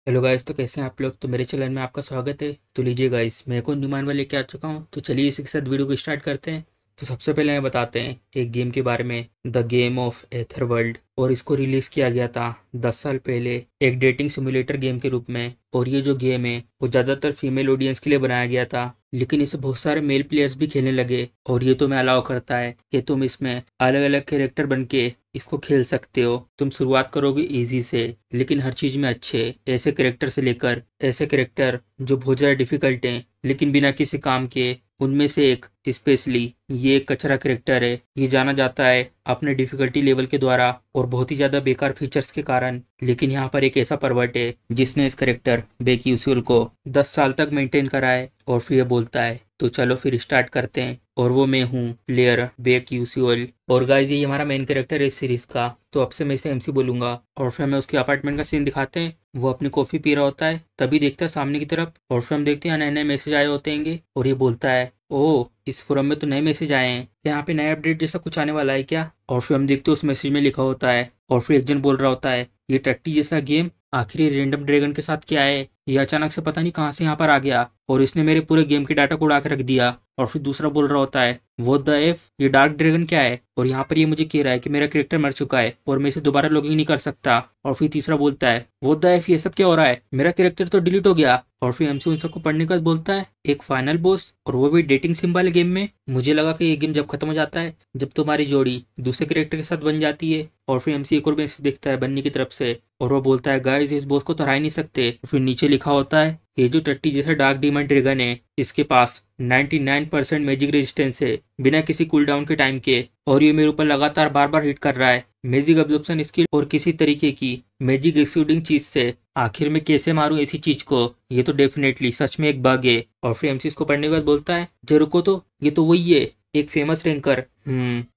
Hello guys, तो कैसे हैं आप लोग। तो मेरे चैनल में आपका स्वागत है। तो लीजिए गाइस, मैं को नुमान वाले लेके आ चुका हूँ। तो चलिए इसी के साथ वीडियो को स्टार्ट करते हैं। तो सबसे पहले हमें बताते हैं एक गेम के बारे में, the game of Aether world. और इसको रिलीज किया गया था 10 साल पहले एक डेटिंग सिमुलेटर गेम के रूप में। और ये जो गेम है वो ज़्यादातर फीमेल ऑडियंस के लिए बनाया गया था, लेकिन इसे बहुत सारे मेल प्लेयर्स भी खेलने लगे। और ये तुम्हें अलाउ करता है कि तुम इसमें अलग अलग कैरेक्टर बन के इसको खेल सकते हो। तुम शुरुआत करोगे इजी से, लेकिन हर चीज में अच्छे ऐसे कैरेक्टर से लेकर ऐसे कैरेक्टर जो बहुत ज़्यादा डिफिकल्ट हैं लेकिन बिना किसी काम के। उनमें से एक स्पेशली ये एक कचरा कैरेक्टर है। ये जाना जाता है अपने डिफिकल्टी लेवल के द्वारा और बहुत ही ज़्यादा बेकार फीचर्स के कारण। लेकिन यहाँ पर एक ऐसा परवर्ट है जिसने इस कैरेक्टर बेक यूजुअल को 10 साल तक मेंटेन करा है। और फिर ये बोलता है तो चलो फिर स्टार्ट करते हैं। और वो मैं हूँ, प्लेयर बेक यूजुअल। और गाइस, ये हमारा मेन कैरेक्टर है इस सीरीज का। तो अब से मैं इसे एमसी बोलूंगा। और फिर हमें उसके अपार्टमेंट का सीन दिखाते हैं। वो अपनी कॉफी पी रहा होता है, तभी देखता है सामने की तरफ। और फिर हम देखते हैं नए नए मैसेज आए होते हैं। और ये बोलता है ओह, इस फोरम में तो नए मैसेज आए हैं, यहाँ पे नया अपडेट जैसा कुछ आने वाला है क्या। और फिर हम देखते हैं उस मैसेज में लिखा होता है। और फिर एक जन बोल रहा होता है ये टट्टी जैसा गेम आखिर ये रैंडम ड्रैगन के साथ क्या है। ये अचानक से पता नहीं कहाँ से यहाँ पर आ गया और इसने मेरे पूरे गेम के डाटा को उड़ा के रख दिया। और फिर दूसरा बोल रहा होता है वो द एफ, ये डार्क ड्रैगन क्या है। और यहाँ पर ये मुझे कह रहा है कि मेरा कैरेक्टर मर चुका है और मैं इसे दोबारा लॉगिन नहीं कर सकता। और फिर तीसरा बोलता है वो द एफ, ये सब क्या हो रहा है, मेरा कैरेक्टर तो डिलीट हो गया। और फिर एमसी उन सबको पढ़ने के बाद बोलता है एक फाइनल बॉस, और वो भी डेटिंग सिम वाले गेम में। मुझे लगा कि ये गेम जब खत्म हो जाता है जब तुम्हारी जोड़ी दूसरे कैरेक्टर के साथ बन जाती है। और फिर एमसी एक और मैसेज देखता है बन्नी की तरफ से, और वो बोलता है गाइस इस बॉस को तो हरा ही नहीं सकते। फिर नीचे लिखा होता है ये जो टट्टी जैसा डार्क डीमन ड्रैगन है इसके पास 99% मैजिक रेजिस्टेंस है बिना किसी कूलडाउन के टाइम के। और ये मेरे ऊपर लगातार बार बार हिट कर रहा है मैजिक अब्जॉर्प्शन स्किल और किसी तरीके की मैजिक एक्सक्लूडिंग चीज से। आखिर में कैसे मारूं ऐसी चीज को, ये तो डेफिनेटली सच में एक बग है। और फिर एमसी इसको पढ़ने के बाद बोलता है जो रुको तो, ये तो वही है एक फेमस रैंकर,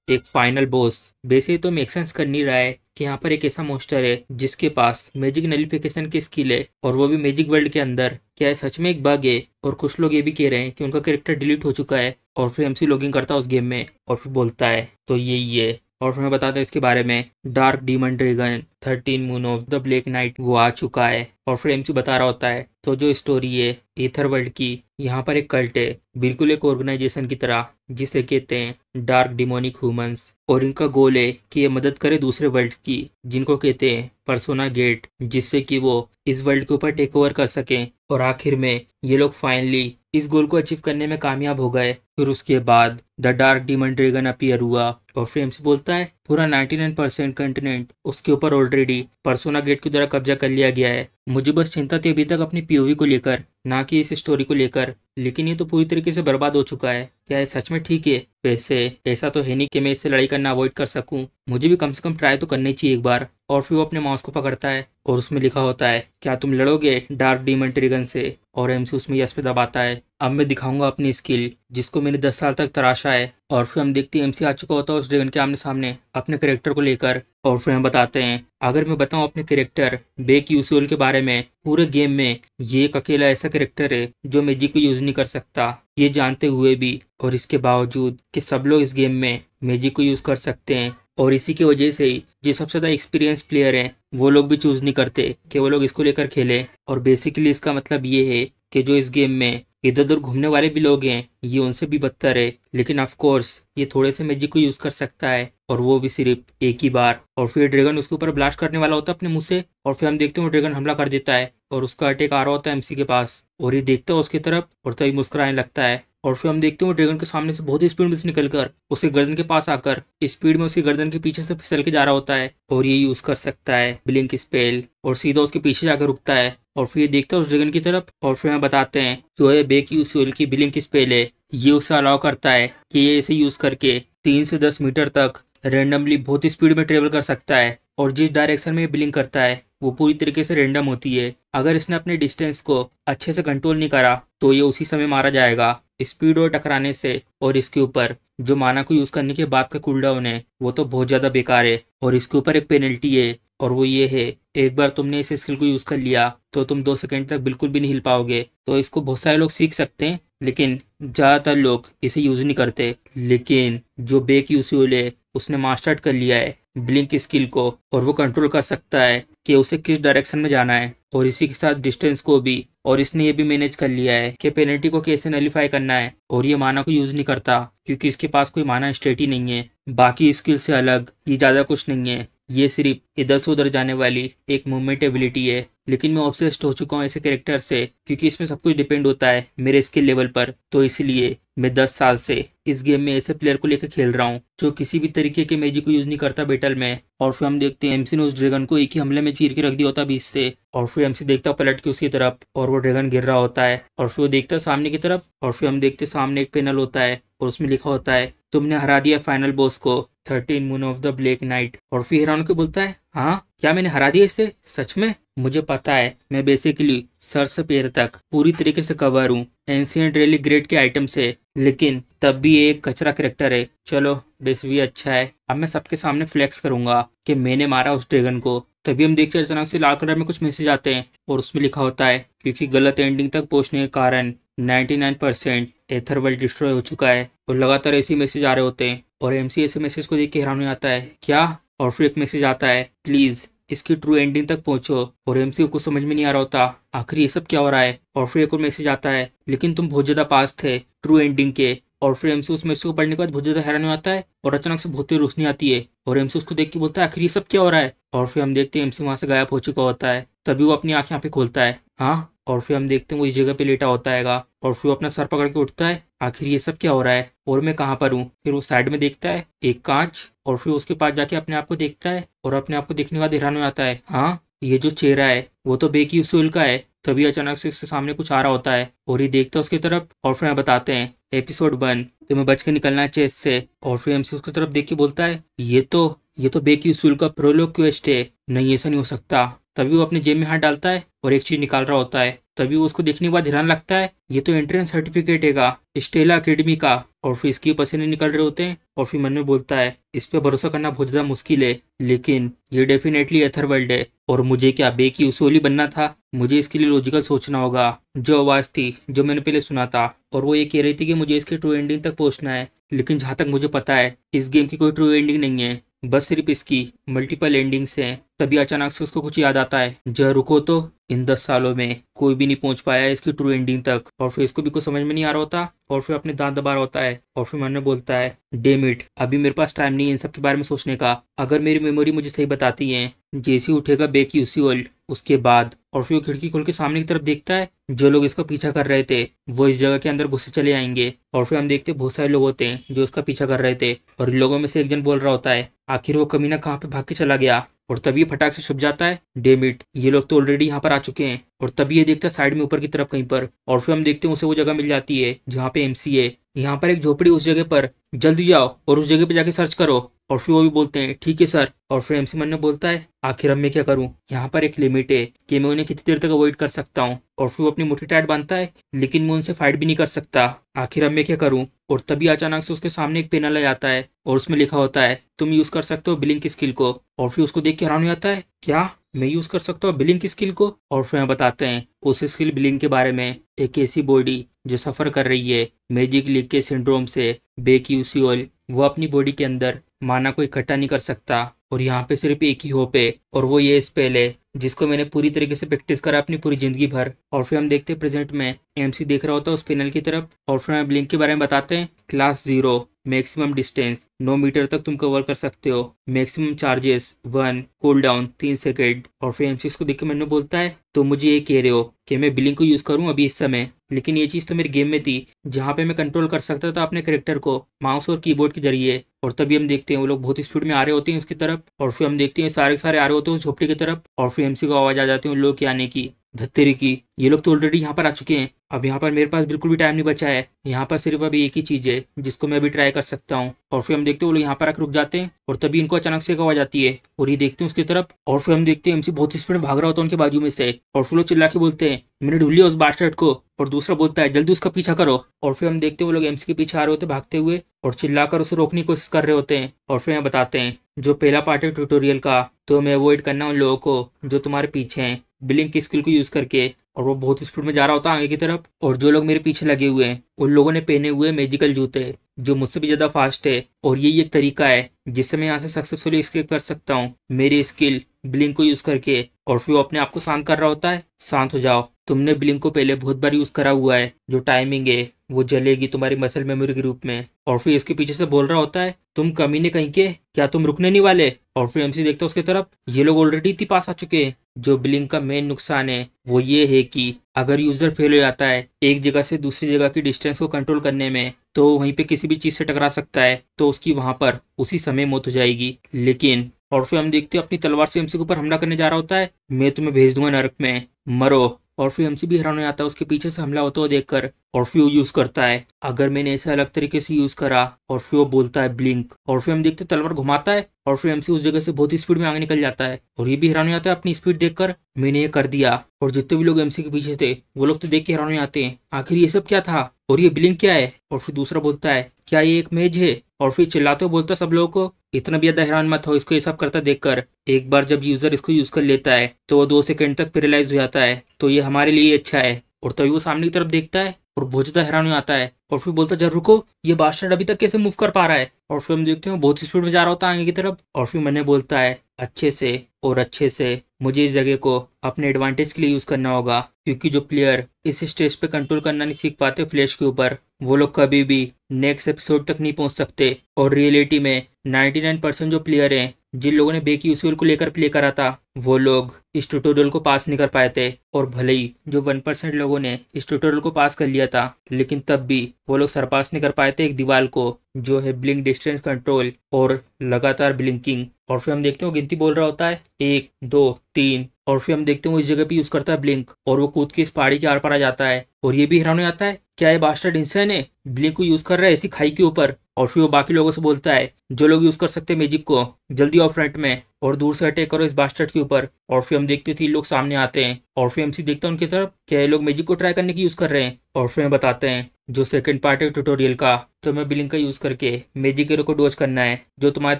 एक फाइनल बॉस। वैसे तो मेक सेंस कर नहीं रहा है कि यहाँ पर एक ऐसा मोस्टर है जिसके पास मैजिक नलिफिकेशन की स्किल है और वो भी मैजिक वर्ल्ड के अंदर। क्या है सच में एक बग है। और कुछ लोग ये भी कह रहे हैं कि उनका कैरेक्टर डिलीट हो चुका है। और फिर एमसी लॉगिन करता है उस गेम में और फिर बोलता है तो यही है। और फिर मैं बताता हूँ इसके बारे में, dark demon dragon 13 moon of the black night वो आ चुका है। और फिर एमसी बता रहा होता है तो जो स्टोरी है एथर वर्ल्ड की, यहाँ पर एक कल्ट है बिल्कुल एक ऑर्गेनाइजेशन की तरह जिसे कहते हैं डार्क डिमोनिक ह्यूमंस। और इनका गोल है कि ये मदद करे दूसरे वर्ल्ड की जिनको कहते हैं पर्सोना गेट, जिससे कि वो इस वर्ल्ड के ऊपर टेक ओवर कर सकें। और आखिर में ये लोग फाइनली इस गोल को अचीव करने में कामयाब हो गए। फिर उसके बाद the dark demon dragon appear हुआ। और फ्रेम से बोलता है पूरा 99% कंटिनेंट उसके ऊपर ऑलरेडी पर्सोना गेट की तरह कब्जा कर लिया गया है। मुझे बस चिंता थी अभी तक अपनी पीओवी को लेकर, ना कि इस स्टोरी को लेकर। लेकिन ये तो पूरी तरीके से बर्बाद हो चुका है। क्या ये सच में ठीक है। वैसे ऐसा तो है नहीं कि मैं इससे लड़ाई करना अवॉइड कर सकूं, मुझे भी कम से कम ट्राई तो करनी चाहिए एक बार। और फिर वो अपने माउस को पकड़ता है और उसमें लिखा होता है क्या तुम लड़ोगे डार्क डीमन ड्रैगन से। और एमसी उसमें यस पे दबाता है अब मैं दिखाऊंगा अपनी स्किल जिसको मैंने 10 साल तक तराशा है। और फिर हम देखते हैं एमसी आ चुका होता है उस ड्रैगन के आमने सामने अपने कैरेक्टर को लेकर। और फिर हम बताते हैं अगर मैं बताऊं अपने कैरेक्टर बेक यूजुअल के बारे में, पूरे गेम में ये एक अकेला ऐसा कैरेक्टर है जो मैजिक को यूज नहीं कर सकता। ये जानते हुए भी और इसके बावजूद कि सब लोग इस गेम में मैजिक को यूज कर सकते हैं, और इसी की वजह से ही जो सबसे ज़्यादा एक्सपीरियंस प्लेयर हैं वो लोग भी चूज नहीं करते कि वो लोग इसको लेकर खेलें। और बेसिकली इसका मतलब ये है कि जो इस गेम में इधर उधर घूमने वाले भी लोग हैं ये उनसे भी बदतर है। लेकिन ऑफ कोर्स ये थोड़े से मैजिक को यूज कर सकता है और वो भी सिर्फ एक ही बार। और फिर ड्रैगन उसके ऊपर ब्लास्ट करने वाला होता है अपने मुंह से। और फिर हम देखते हैं वो ड्रैगन हमला कर देता है और उसका अटैक आ रहा होता है एमसी के पास। और ये देखता है उसकी तरफ और तभी मुस्कुराने लगता है। और फिर हम देखते हैं वो ड्रैगन के सामने से बहुत ही स्पीड में से निकलकर उसके गर्दन के पास आकर स्पीड में उसकी गर्दन के पीछे से फिसल के जा रहा होता है। और ये यूज कर सकता है ब्लिंक स्पेल और सीधा उसके पीछे जाकर रुकता है। और फिर ये देखता है उस ड्रैगन की तरफ। और फिर हमें बताते हैं जो है बेक यूजुअल की ब्लिंक स्पेल है, ये उसे अलाउ करता है कि ये इसे यूज करके 3 से 10 मीटर तक रेंडमली बहुत ही स्पीड में ट्रेवल कर सकता है। और जिस डायरेक्शन में ये ब्लिंक करता है वो पूरी तरीके से रेंडम होती है। अगर इसने अपने डिस्टेंस को अच्छे से कंट्रोल नहीं करा तो ये उसी समय मारा जाएगा स्पीड और टकराने से। और इसके ऊपर जो माना को यूज करने के बाद का कूलडाउन है वो तो बहुत ज्यादा बेकार है। और इसके ऊपर एक पेनल्टी है और वो ये है एक बार तुमने इस स्किल को यूज कर लिया तो तुम 2 सेकंड तक बिल्कुल भी नहीं हिल पाओगे। तो इसको बहुत सारे लोग सीख सकते हैं लेकिन ज्यादातर लोग इसे यूज नहीं करते। लेकिन जो बेक यूजुअल है उसने मास्टर्ड कर लिया है ब्लिंक स्किल को, और वो कंट्रोल कर सकता है कि उसे किस डायरेक्शन में जाना है, और इसी के साथ डिस्टेंस को भी। और इसने ये भी मैनेज कर लिया है कि पेनल्टी को कैसे नलीफाई करना है। और ये माना को यूज नहीं करता क्योंकि इसके पास कोई माना स्टेट ही नहीं है। बाकी स्किल से अलग ये ज्यादा कुछ नहीं है, ये सिर्फ इधर से उधर जाने वाली एक मूवमेंट एबिलिटी है। लेकिन मैं ऑब्सेस्ड हो चुका हूँ ऐसे कैरेक्टर से क्योंकि इसमें सब कुछ डिपेंड होता है मेरे स्किल लेवल पर। तो इसलिए मैं 10 साल से इस गेम में ऐसे प्लेयर को लेकर खेल रहा हूँ जो किसी भी तरीके के मैजिक को यूज नहीं करता बैटल में। और फिर हम देखते हैं एमसी ने उस ड्रैगन को एक ही हमले में चीर के रख दिया होता बीच से। और फिर एमसी देखता पलट के उसकी तरफ और वो ड्रैगन गिर रहा होता है। और फिर वो देखता है सामने की तरफ, और फिर हम देखते सामने एक पैनल होता है और उसमें लिखा होता है तुमने हरा दिया फाइनल बॉस को, 13 moon of the black night. और फिर हिरान को बोलता है हाँ क्या मैंने हरा दिया इसे सच में? मुझे पता है, मैं बेसिकली सर से पैर तक पूरी तरीके से कवर हूँ एंशिएंट रेलिक ग्रेड के आइटम से, लेकिन तब भी ये एक कचरा कैरेक्टर है। चलो बेस भी अच्छा है, अब मैं सबके सामने फ्लेक्स करूंगा कि मैंने मारा उस ड्रैगन को। तभी हम देखते हैं अचानक से लाल कलर में कुछ मैसेज आते हैं और उसमें लिखा होता है क्योंकि गलत एंडिंग तक पहुंचने के कारण 99% एथरवर्ल्ड डिस्ट्रॉय हो चुका है। और लगातार ऐसे मैसेज आ रहे होते हैं और एमसी ऐसे मैसेज को देख के हैरान हो जाता है क्या। और फिर एक मैसेज आता है प्लीज इसकी ट्रू एंडिंग तक पहुंचो। और एमसी को कुछ समझ में नहीं आ रहा होता आखिर ये सब क्या हो रहा है। और फिर एक और मैसेज आता है लेकिन तुम बहुत ज्यादा पास थे ट्रू एंडिंग के। और फिर एमसी उस मैसेज को पढ़ने के बाद बहुत ज्यादा हैरान हो जाता है और अचानक से बहुत तेज रोशनी आती है और एमसी उसको देख के बोलता है आखिर ये सब क्या हो रहा है। और फिर हम देखते हैं एमसी वहां से गायब हो चुका होता है। तभी वो अपनी आंखें यहाँ पे खोलता है हाँ। और फिर हम देखते हैं वो इस जगह पे लेटा होता है और फिर वो अपना सर पकड़ के उठता है आखिर ये सब क्या हो रहा है और मैं कहाँ पर हूँ। फिर वो साइड में देखता है एक कांच और फिर उसके पास जाके अपने आप को देखता है और अपने आप को देखने के बाद हैरान हो जाता है हाँ ये जो चेहरा है वो तो बेकी उसूल का है। तभी अचानक से इसके सामने कुछ आ रहा होता है और ये देखता है उसकी तरफ और फिर बताते हैं एपिसोड 1 तुम्हें बच के निकलना है चेस से। और फिर एमसी उसकी तरफ देख के बोलता है ये तो बेकी उसूल का प्रोलोग क्वेस्ट है, नहीं ऐसा नहीं हो सकता। तभी वो अपने जेब में हाथ डालता है और एक चीज निकाल रहा होता है। तभी वो उसको देखने के बाद हैरान लगता है ये तो एंट्रेंस सर्टिफिकेट है स्टेला अकेडमी का। और फिर इसकी पसीने निकल रहे होते हैं और फिर मन में बोलता है इस पे भरोसा करना बहुत ज्यादा मुश्किल है, लेकिन ये डेफिनेटली एथरवर्ल्ड है और मुझे क्या बेकी उसूल ही बनना था। मुझे इसके लिए लॉजिकल सोचना होगा। जो आवाज थी जो मैंने पहले सुना था और वो ये कह रही थी कि मुझे इसके ट्रू एंडिंग तक पहुंचना है, लेकिन जहां तक मुझे पता है इस गेम की कोई ट्रू एंडिंग नहीं है, बस सिर्फ इसकी मल्टीपल एंडिंग्स हैं। तभी अचानक से उसको कुछ याद आता है जरा रुको तो इन 10 सालों में कोई भी नहीं पहुंच पाया इसकी ट्रू एंडिंग तक। और फिर इसको भी कुछ समझ में नहीं आ रहा होता और फिर अपने दांत दबा रहा होता है और फिर मन में बोलता है डेम इट, अभी मेरे पास टाइम नहीं है इन सब के बारे में सोचने का। अगर मेरी मेमोरी मुझे सही बताती है जैसे उठेगा बेकी उसूल उसके बाद। और फिर वो खिड़की खोल के सामने की तरफ देखता है जो लोग इसका पीछा कर रहे थे वो इस जगह के अंदर घुसे चले आएंगे। और फिर हम देखते बहुत सारे लोग होते हैं जो इसका पीछा कर रहे थे और इन लोगों में से एक जन बोल रहा होता है आखिर वो कमीना कहाँ पे भाग के चला गया। और तभी फटाक से छुप जाता है डेम इट, ये लोग तो ऑलरेडी यहाँ पर आ चुके हैं। और तभी ये देखता है साइड में ऊपर की तरफ कहीं पर और फिर हम देखते हैं उसे वो जगह मिल जाती है जहाँ पे एमसी है। यहाँ पर एक झोपड़ी उस जगह पर, जल्दी जाओ और उस जगह पे जाके सर्च करो। और फिर वो भी बोलते हैं ठीक है सर। और फिर एमसी मन ने बोलता है आखिर अब मैं क्या करूं, यहाँ पर एक लिमिट है कि मैं उन्हें कितनी देर तक अवॉइड कर सकता हूँ। और फिर वो अपनी मुट्ठी टाइट बांधता है लेकिन मैं उनसे फाइट भी नहीं कर सकता, आखिर अब मैं क्या करूं। और तभी अचानक से उसके सामने एक पैनल आ जाता है और उसमें लिखा होता है तुम यूज कर सकते हो ब्लिंक स्किल को। और फिर उसको देख के हैरान हो जाता है क्या मैं यूज कर सकता हूँ ब्लिंक स्किल को। और फिर हम बताते हैं उस स्किल ब्लिंक के बारे में, एक ऐसी बॉडी जो सफर कर रही है मैजिक लीक के सिंड्रोम से। बेकी उसूल वो अपनी बॉडी के अंदर माना को इकट्ठा नहीं कर सकता और यहाँ पे सिर्फ एक ही होप है और वो ये स्पेल है जिसको मैंने पूरी तरीके से प्रैक्टिस करा अपनी पूरी जिंदगी भर। और फिर हम देखते हैं प्रेजेंट में एमसी देख रहा होता है उस पैनल की तरफ और फिर हम ब्लिंक के बारे में बताते हैं क्लास 0 मैक्सिमम डिस्टेंस 9 मीटर तक तुम कवर कर सकते हो, maximum charges 1, cool down 3 second. और फिर एमसी को देख के मैंने बोलता है तो मुझे ये कह रहे हो कि मैं ब्लिंक को यूज करूं अभी इस समय, लेकिन ये चीज तो मेरे गेम में थी जहाँ पे मैं कंट्रोल कर सकता था अपने कैरेक्टर को माउस और कीबोर्ड के जरिए। और तभी हम देखते हैं वो लोग बहुत स्पीड में आ रहे होते हैं उसकी तरफ और फिर हम देखते हैं सारे के सारे आ रहे होते हैं उस झोपड़ी की तरफ। और फिर एमसी को आवाज आ जाती है उन लोग के आने की, धत्तेरी की ये लोग तो ऑलरेडी यहाँ पर आ चुके हैं, अब यहाँ पर मेरे पास बिल्कुल भी टाइम नहीं बचा है, यहाँ पर सिर्फ अभी एक ही चीज है जिसको मैं अभी ट्राई कर सकता हूँ। और फिर हम देखते हैं वो लोग यहाँ पर आकर रुक जाते हैं और तभी इनको अचानक से एक आवाज आती है और ये देखते हैं उसकी तरफ। और फिर हम देखते हैं एमसी बहुत स्पीड में भाग रहा होता है उनके बाजू में से और फिर लोग चिल्ला के बोलते हैं मैंने ढूंढ लिया उस बास्टर्ड को। और दूसरा बोलता है जल्दी उसका पीछा करो। और फिर हम देखते हैं वो लोग एमसी के पीछे आ रहे होते हैं भागते हुए और चिल्लाकर उसे रोकने की कोशिश कर रहे होते हैं। और फिर हम बताते हैं जो पहला पार्ट है ट्यूटोरियल का तो हमें अवॉइड करना उन लोगों को जो तुम्हारे पीछे हैं ब्लिंक स्किल को यूज करके और वो बहुत स्पीड में जा रहा होता है आगे की तरफ। और जो लोग मेरे पीछे लगे हुए हैं उन लोगों ने पहने हुए मैजिकल जूते जो मुझसे भी ज्यादा फास्ट है। और यही एक तरीका है जिससे मैं यहाँ से सक्सेसफुली एस्केप कर सकता हूँ मेरी स्किल ब्लिंक को यूज करके। और फिर वो अपने आप को शांत कर रहा होता है, शांत हो जाओ, तुमने ब्लिंक को पहले बहुत बार यूज करा हुआ है, जो टाइमिंग है वो जलेगी तुम्हारी मसल मेमोरी के रूप में। और फिर इसके पीछे से बोल रहा होता है, तुम कमीने कहीं के, क्या तुम रुकने नहीं वाले? और फिर एमसी देखता है उसकी तरफ, ये लोग ऑलरेडी इतनी पास आ चुके हैं। जो ब्लिंक का मेन नुकसान है वो ये है कि अगर यूजर फेल हो जाता है एक जगह से दूसरी जगह की डिस्टेंस को कंट्रोल करने में, तो वहीं पे किसी भी चीज से टकरा सकता है, तो उसकी वहां पर उसी समय मौत हो जाएगी। लेकिन और फिर हम देखते हैं अपनी तलवार से एमसी के ऊपर हमला करने जा रहा होता है, मैं तुम्हें भेज दूंगा नरक में, मरो। और फिर एमसी भी हैरान हो जाता है उसके पीछे से हमला होता हुआ देखकर। और फिर वो यूज करता है, अगर मैंने ऐसे अलग तरीके से यूज करा। और फिर वो बोलता है ब्लिंक। और फिर हम देखते हैं तलवार घुमाता है और फिर एमसी उस जगह से बहुत ही स्पीड में आगे निकल जाता है। और ये भी हैरान हो जाता है अपनी स्पीड देखकर, मैंने ये कर दिया। और जितने भी लोग एमसी के पीछे थे वो लोग तो देख के हैरान हो जाते हैं, आखिर ये सब क्या था और ये ब्लिंक क्या है? और फिर दूसरा बोलता है, क्या ये एक मेज है? और फिर चिल्लाते हुए बोलता है सब लोगों को, इतना भी ज्यादा हैरान मत हो इसको ये सब करता देखकर। एक बार जब यूजर इसको यूज कर लेता है तो वो 2 सेकंड तक पैरालाइज हो जाता है, तो ये हमारे लिए अच्छा है। और तभी वो सामने की तरफ देखता है और बहुत ज्यादा हैरान हो जाता है। और फिर बोलता है, जरा रुको, ये बास्टर्ड अभी तक कैसे मूव कर पा रहा है? और फिर हम देखते हैं बहुत स्पीड में जा रहा होता है आगे की तरफ। और फिर मैंने बोलता है, अच्छे से और अच्छे से मुझे इस जगह को अपने एडवांटेज के लिए यूज करना होगा, क्योंकि जो प्लेयर इस स्टेज पे कंट्रोल करना नहीं सीख पाते फ्लैश के ऊपर, वो लोग कभी भी नेक्स्ट एपिसोड तक नहीं पहुंच सकते। और रियलिटी में 99% जो प्लेयर हैं जिन लोगों ने बेक यूसीएल को लेकर प्ले करा था, वो लोग इस ट्यूटोरियल को पास नहीं कर पाए थे। और भले ही जो 1% लोगों ने इस ट्यूटोरियल को पास कर लिया था, लेकिन तब भी वो लोग सरपास नहीं कर पाए थे एक दीवार को, जो है ब्लिंक डिस्टेंस कंट्रोल और लगातार ब्लिंकिंग। और फिर हम देखते हैं वो गिनती बोल रहा होता है, 1 2 3। और फिर हम देखते हैं वो इस जगह पे यूज करता है ब्लिंक और वो कूद के इस पहाड़ी के आर पार आ जाता है। और ये भी हैरान हो जाता है, क्या ये बास्टर्ड इंसान है, ब्लिंक को यूज कर रहा है ऐसी खाई के ऊपर। और फिर वो बाकी लोगों से बोलता है, जो लोग यूज कर सकते हैं मैजिक को, जल्दी आओ फ्रंट में और दूर से अटैक करो इस बास्टर्ड के ऊपर। और फिर हम देखते थे लोग सामने आते हैं और फिर एमसी देखता है उनकी तरफ, क्या ये लोग मैजिक को ट्राई करने की यूज कर रहे हैं। और फिर बताते हैं, जो सेकंड पार्ट है ट्यूटोरियल का, तो मैं ब्लिंक का यूज करके मैजिक हीरो को डोज करना है जो तुम्हारी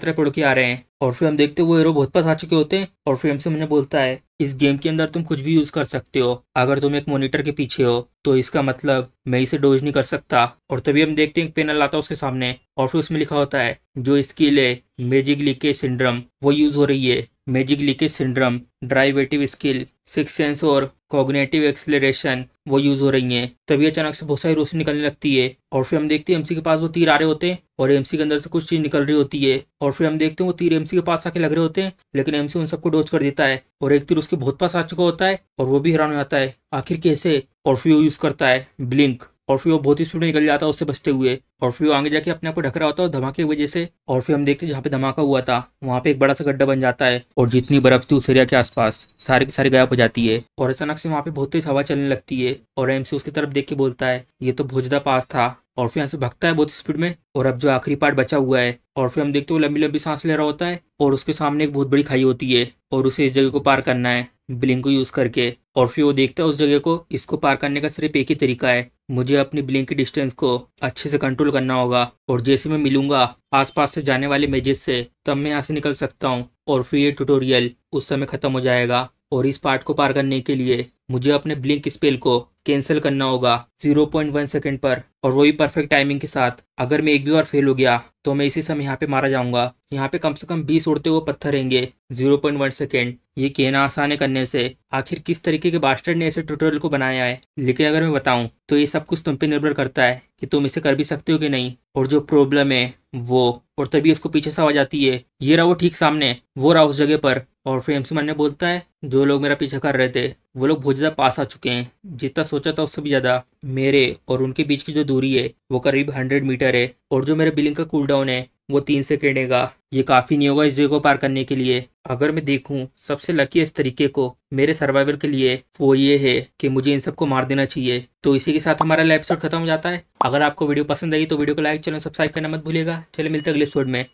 तरफ उड़ के आ रहे हैं। और फिर हम देखते हैं वो हीरो बहुत पास आ चुके होते हैं। और फिर हमसे मुझे बोलता है, इस गेम के अंदर तुम कुछ भी यूज कर सकते हो, अगर तुम एक मॉनिटर के पीछे हो तो इसका मतलब मैं इसे डोज नहीं कर सकता। और तभी हम देखते हैं एक पैनल आता है उसके सामने और फिर उसमें लिखा होता है, जो स्किल है मैजिक लीकेज सिंड्रोम वो यूज हो रही है। Magic leakage syndrome, derivative skill, six sense और कॉग्निटिव एक्सेलरेशन वो यूज हो रही हैं। तभी अचानक से बहुत सारी रोशनी निकलने लगती है और फिर हम देखते हैं एमसी के पास वो तीर आ रहे होते हैं और एमसी के अंदर से कुछ चीज निकल रही होती है। और फिर हम देखते हैं वो तीर एमसी के पास आके लग रहे होते हैं, लेकिन एमसी उन सबको डोज कर देता है और एक तीर उसके बहुत पास आ चुका होता है और वो भी हैरान हो जाता है, आखिर कैसे? और फिर वो यूज करता है ब्लिंक और फिर वो बहुत ही स्पीड में निकल जाता है उससे बचते हुए। और फिर वो आगे जाके अपने आप को ढक रहा होता है धमाके की वजह से। और फिर हम देखते हैं जहाँ पे धमाका हुआ था वहाँ पे एक बड़ा सा गड्ढा बन जाता है और जितनी बर्फ थी उस एरिया के आसपास सारी की सारी गायब हो जाती है। और अचानक से वहाँ पे बहुत तेज हवा चलने लगती है और एमसी उसकी तरफ देख के बोलता है, ये तो बहुत ज्यादा पास था। और फिर यहाँ से भागता है बहुत स्पीड में और अब जो आखिरी पार्ट बचा हुआ है। और फिर हम देखते हैं वो लंबी लंबी सांस ले रहा होता है और उसके सामने एक बहुत बड़ी खाई होती है और उसे इस जगह को पार करना है ब्लिंक को यूज करके। और फिर वो देखता है उस जगह को, इसको पार करने का सिर्फ एक ही तरीका है, मुझे अपनी ब्लिंक की डिस्टेंस को अच्छे से कंट्रोल करना होगा। और जैसे मैं मिलूंगा आसपास से जाने वाले मेजेस से, तब मैं यहाँ से निकल सकता हूँ और फिर ये ट्यूटोरियल उस समय खत्म हो जाएगा। और इस पार्ट को पार करने के लिए मुझे अपने ब्लिंक स्पेल को कैंसिल करना होगा 0.1 सेकंड पर, और वो भी परफेक्ट टाइमिंग के साथ। अगर मैं एक भी बार फेल हो गया तो मैं इसी समय यहाँ पे मारा जाऊंगा। यहाँ पे कम से कम 20 उड़ते हुए पत्थर रहेंगे 0.1 सेकेंड। ये कहना आसान है करने से, आखिर किस तरीके के बास्टर्ड ने ऐसे ट्यूटोरियल को बनाया है। लेकिन अगर मैं बताऊं तो ये सब कुछ तुम पे निर्भर करता है कि तुम इसे कर भी सकते हो कि नहीं। और जो प्रॉब्लम है वो, और तभी उसको पीछे से आवाज आती है, ये रहा वो ठीक सामने, वो रहा उस जगह पर। और फिर एमसी मन ने बोलता है, जो लोग मेरा पीछा कर रहे थे वो लोग बहुत ज्यादा पास आ चुके हैं, जितना सोचा था उससे भी ज्यादा। मेरे और उनके बीच की जो दूरी है वो करीब 100 मीटर है और जो मेरे ब्लिंक का कूलडाउन है वो 3 सेकेंड है। ये काफी नहीं होगा इस जगह को पार करने के लिए। अगर मैं देखूं सबसे लकी इस तरीके को मेरे सर्वाइवल के लिए, वो ये है कि मुझे इन सबको मार देना चाहिए। तो इसी के साथ हमारा एपिसोड खत्म हो जाता है। अगर आपको वीडियो पसंद आई तो वीडियो को लाइक, चैनल सब्सक्राइब करना मत भूलिएगा। चलिए मिलते हैं अगले एपिसोड में।